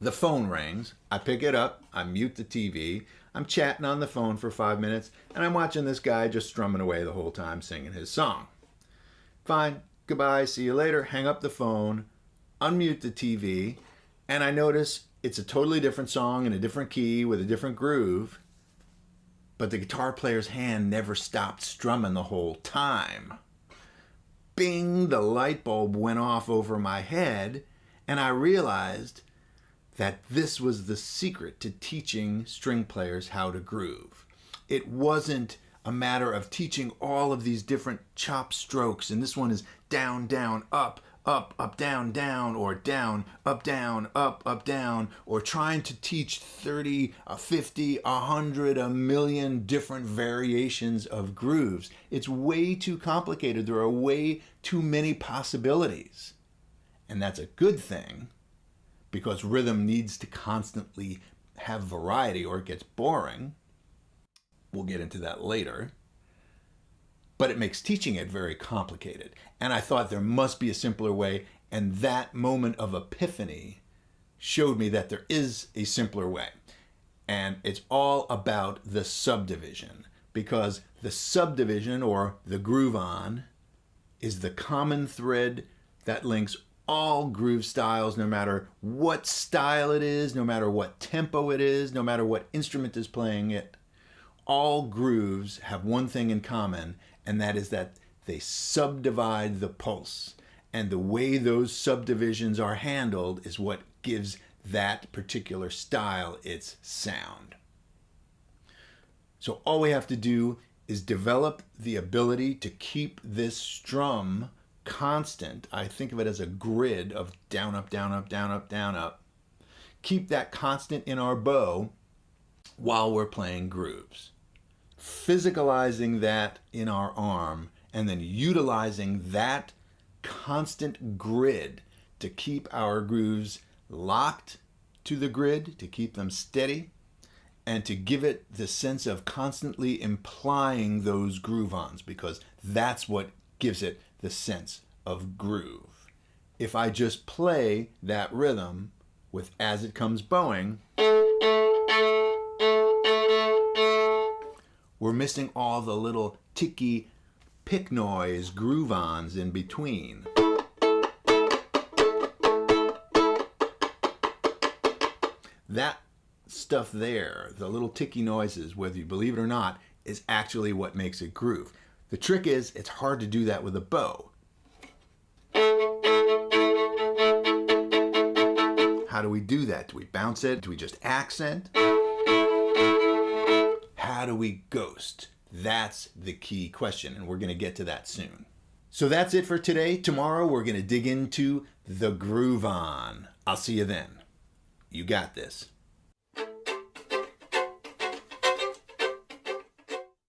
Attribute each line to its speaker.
Speaker 1: The phone rings. I pick it up. I mute the TV. I'm chatting on the phone for 5 minutes, and I'm watching this guy just strumming away the whole time singing his song. Fine. Goodbye. See you later. Hang up the phone. Unmute the TV. And I notice it's a totally different song in a different key with a different groove. But the guitar player's hand never stopped strumming the whole time. Bing, the light bulb went off over my head, and I realized that this was the secret to teaching string players how to groove. It wasn't a matter of teaching all of these different chop strokes, and this one is down, down, up, up, up, down, down, or down, up, down, or trying to teach 30, 50, 100, a million different variations of grooves. It's way too complicated. There are way too many possibilities. And that's a good thing, because rhythm needs to constantly have variety or it gets boring. We'll get into that later. But it makes teaching it very complicated. And I thought there must be a simpler way, and that moment of epiphany showed me that there is a simpler way. And it's all about the subdivision, because the subdivision, or the groove-on, is the common thread that links all groove styles, no matter what style it is, no matter what tempo it is, no matter what instrument is playing it. All grooves have one thing in common, and that is that they subdivide the pulse. And the way those subdivisions are handled is what gives that particular style its sound. So all we have to do is develop the ability to keep this strum constant. I think of it as a grid of down, up, down, up, down, up, down, up. Keep that constant in our bow while we're playing grooves. Physicalizing that in our arm and then utilizing that constant grid to keep our grooves locked to the grid, to keep them steady, and to give it the sense of constantly implying those groove-ons, because that's what gives it the sense of groove. If I just play that rhythm with as it comes bowing, we're missing all the little ticky pick noise groove-ons in between. That stuff there, the little ticky noises, whether you believe it or not, is actually what makes it groove. The trick is, it's hard to do that with a bow. How do we do that? Do we bounce it? Do we just accent? How do we ghost? That's the key question, and we're going to get to that soon. So that's it for today. Tomorrow we're going to dig into the groove-on. I'll see you then. You got this.